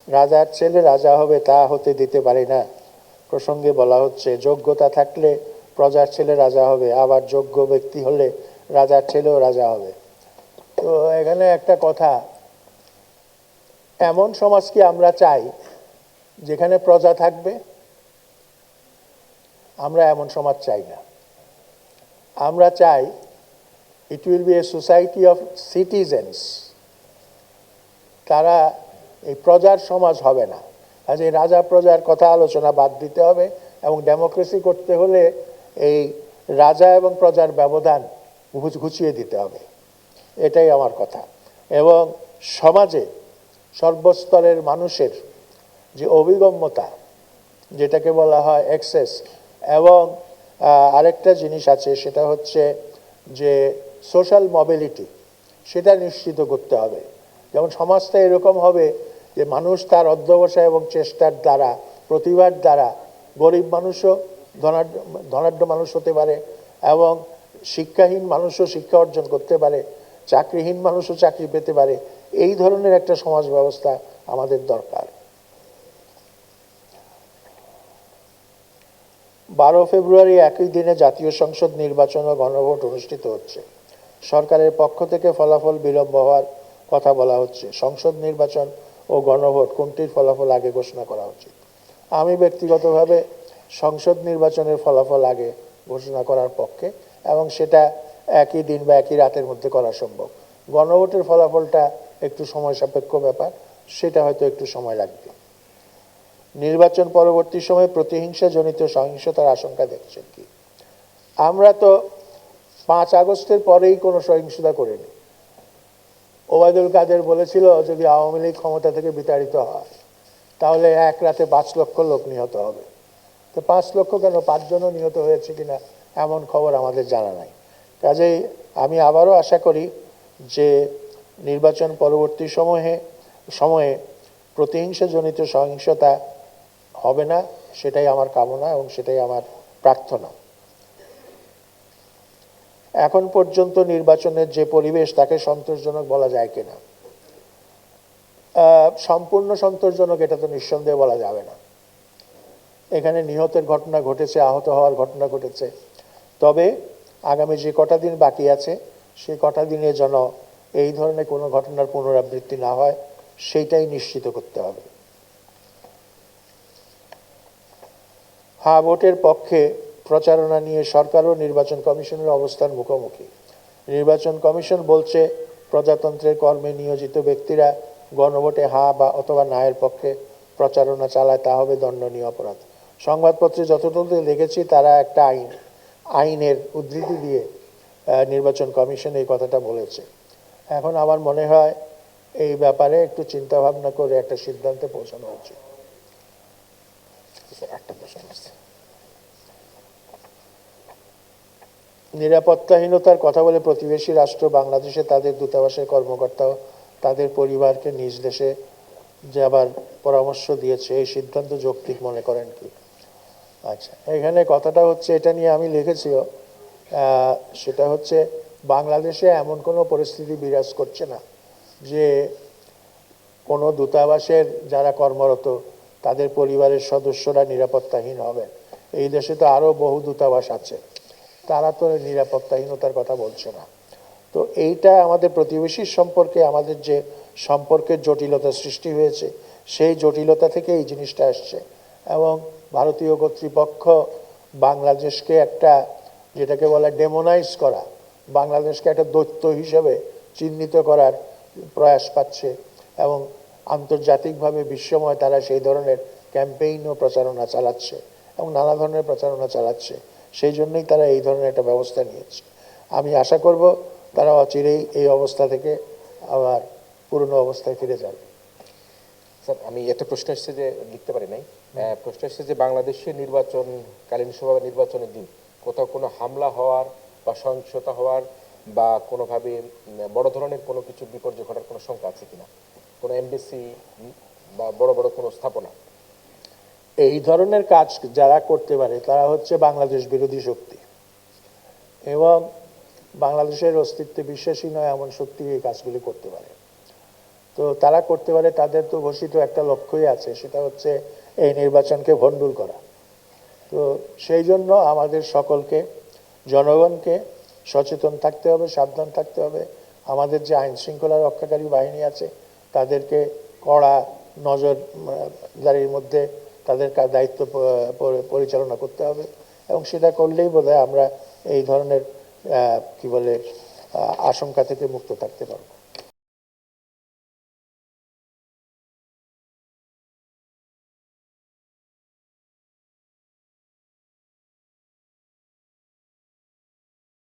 রাজার ছেলে রাজা হবে তা হতে দিতে পারি না প্রসঙ্গে বলা হচ্ছে, যোগ্যতা থাকলে প্রজার ছেলে রাজা হবে, আবার যোগ্য ব্যক্তি হলে রাজার ছেলেও রাজা হবে। তো এখানে একটা কথা, এমন সমাজ কি আমরা চাই যেখানে প্রজা থাকবে? আমরা এমন সমাজ চাই না। আমরা চাই it will B a society of citizens. তারা এই প্রজার সমাজ হবে না। আজ এই রাজা প্রজার কথা আলোচনা বাদ দিতে হবে এবং ডেমোক্রেসি করতে হলে এই রাজা এবং প্রজার ব্যবধান ঘুচিয়ে দিতে হবে। এটাই আমার কথা। এবং সমাজে সর্বস্তরের মানুষের যে অভিগম্যতা, যেটাকে বলা হয় অ্যাক্সেস, এবং আরেকটা জিনিস আছে, সেটা হচ্ছে যে সোশ্যাল মোবিলিটি, সেটা নিশ্চিত করতে হবে। যেমন সমাজটা এরকম হবে যে মানুষ তার অধ্যবসায় এবং চেষ্টার দ্বারা, প্রতিভার দ্বারা গরিব মানুষও ধনাঢ্য মানুষ হতে পারে, এবং শিক্ষাহীন মানুষও শিক্ষা অর্জন করতে পারে, চাকরিহীন মানুষও চাকরি পেতে পারে। এই ধরনের একটা সমাজ ব্যবস্থা আমাদের দরকার। 12 ফেব্রুয়ারি একই দিনে জাতীয় সংসদ নির্বাচন ও গণভোট অনুষ্ঠিত হচ্ছে। সরকারের পক্ষ থেকে ফলাফল বিলম্ব হওয়ার কথা বলা হচ্ছে। সংসদ নির্বাচন ও গণভোট কোনটির ফলাফল আগে ঘোষণা করা উচিত? আমি ব্যক্তিগতভাবে সংসদ নির্বাচনের ফলাফল আগে ঘোষণা করার পক্ষে, এবং সেটা একই দিন বা একই রাতের মধ্যে করা সম্ভব। গণভোটের ফলাফলটা একটু সময় সাপেক্ষ ব্যাপার, সেটা হয়তো একটু সময় লাগবে। নির্বাচন পরবর্তী সময়ে প্রতিহিংসাজনিত সহিংসতার আশঙ্কা দেখছেন কি? আমরা তো 5 আগস্টের পরেই কোনো সহিংসতা করিনি। ওবায়দুল কাদের বলেছিল যদি আওয়ামী লীগ ক্ষমতা থেকে বিতাড়িত হয় তাহলে এক রাতে 5 লক্ষ লোক নিহত হবে। তো 5 লক্ষ কেন, 5 জনও নিহত হয়েছে কিনা এমন খবর আমাদের জানা নাই। কাজেই আমি আবারও আশা করি যে নির্বাচন পরবর্তী সময়ে প্রতিহিংসাজনিত সহিংসতা হবে না, সেটাই আমার কামনা এবং সেটাই আমার প্রার্থনা। এখন পর্যন্ত নির্বাচনের যে পরিবেশ, তাকে সন্তোষজনক বলা যায় কিনা? সম্পূর্ণ সন্তোষজনক এটা তো নিঃসন্দেহে বলা যাবে না। এখানে নিহতের ঘটনা ঘটেছে, আহত হওয়ার ঘটনা ঘটেছে। তবে আগামী যে কটা দিন বাকি আছে, সেই কটা দিনে যেন এই ধরনের কোনো ঘটনার পুনরাবৃত্তি না হয়, সেইটাই নিশ্চিত করতে হবে। হ্যাঁ ভোটের পক্ষে প্রচারণা নিয়ে সরকার ও নির্বাচন কমিশনের অবস্থান মুখোমুখি। নির্বাচন কমিশন বলছে প্রজাতন্ত্রের কর্মে নিয়োজিত ব্যক্তিরা গণভোটে হ্যাঁ বা অথবা না এর পক্ষে প্রচারণা চালায়, তা হবে দণ্ডনীয় অপরাধ। সংবাদপত্রে যতটুকু দেখেছি তারা একটা আইনের উদ্ধৃতি দিয়ে নির্বাচন কমিশন এই কথাটা বলেছে। এখন আমার মনে হয় এই ব্যাপারে একটু চিন্তা ভাবনা করে একটা সিদ্ধান্তে পৌঁছানো উচিত। একটা প্রশ্ন আছে, নিরাপত্তাহীনতার কথা বলে প্রতিবেশী রাষ্ট্র বাংলাদেশে তাদের দূতাবাসের কর্মকর্তা তাদের পরিবারকে নিজ দেশে যাবার পরামর্শ দিয়েছে। এই সিদ্ধান্ত যৌক্তিক মনে করেন কি? আচ্ছা, এখানে কথাটা হচ্ছে, এটা নিয়ে আমি লিখেছিও, সেটা হচ্ছে বাংলাদেশে এমন কোনো পরিস্থিতি বিরাজ করছে না যে কোনো দূতাবাসের যারা কর্মরত তাদের পরিবারের সদস্যরা নিরাপত্তাহীন হবেন। এই দেশে তো আরও বহু দূতাবাস আছে, তারা তো নিরাপত্তাহীনতার কথা বলছে না। তো এইটা আমাদের প্রতিবেশীর সম্পর্কে আমাদের যে সম্পর্কের জটিলতা সৃষ্টি হয়েছে, সেই জটিলতা থেকে এই জিনিসটা আসছে। এবং ভারতীয় কর্তৃপক্ষ বাংলাদেশকে একটা, যেটাকে বলে ডেমোনাইজ করা, বাংলাদেশকে একটা দৈত্য হিসেবে চিহ্নিত করার প্রয়াস পাচ্ছে, এবং আন্তর্জাতিকভাবে বিশ্বময় তারা সেই ধরনের ক্যাম্পেইন ও প্রচারণা চালাচ্ছে এবং নানা ধরনের প্রচারণা চালাচ্ছে। সেই জন্যই তারা এই ধরনের একটা ব্যবস্থা নিয়েছে। আমি আশা করব তারা অচিরেই এই অবস্থা থেকে আবার পুরনো অবস্থায় ফিরে যাবে। স্যার, আমি একটা প্রশ্ন এসেছে যে লিখতে পারি নাই, প্রশ্ন এসেছে যে বাংলাদেশের নির্বাচনকালীন সভা নির্বাচনের দিন কোথাও কোনো হামলা হওয়ার বা সহিংসতা হওয়ার বা কোনোভাবে বড় ধরনের কোনো কিছু বিপর্যয় ঘটার কোনো শঙ্কা আছে কিনা, কোনো এমবেসি বা বড় বড় কোনো স্থাপনা? এই ধরনের কাজ যারা করতে পারে তারা হচ্ছে বাংলাদেশ বিরোধী শক্তি, এবং বাংলাদেশের অস্তিত্বে বিশ্বাসী নয় এমন শক্তি এই কাজগুলি করতে পারে। তো তারা করতে পারে, তাদের তো ঘোষিত একটা লক্ষ্যই আছে, সেটা হচ্ছে এই নির্বাচনকে ভণ্ডুল করা। তো সেই জন্য আমাদের সকলকে, জনগণকে সচেতন থাকতে হবে, সাবধান থাকতে হবে। আমাদের যে আইন শৃঙ্খলা রক্ষাকারী বাহিনী আছে তাদেরকে কড়া নজরদারির মধ্যে তাদের দায়িত্ব পরিচালনা করতে হবে, এবং সেটা করলেই বোধহয় আমরা এই ধরনের কি বলে আশঙ্কা থেকে মুক্ত থাকতে পারবো।